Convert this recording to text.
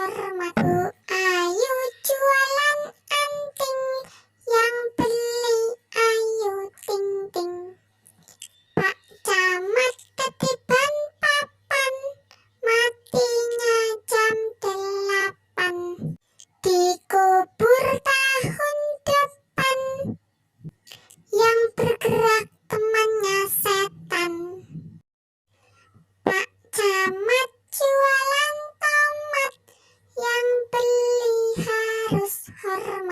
hormat. Bu Ayoo jualan anting, yang beli Ayoo ting ting. Pak Camat ketiban papan, matinya jam 8. Dikubur tahun depan, yang bergerak temannya setan. Pak Camat jualan tomat, yang beli harus hormat.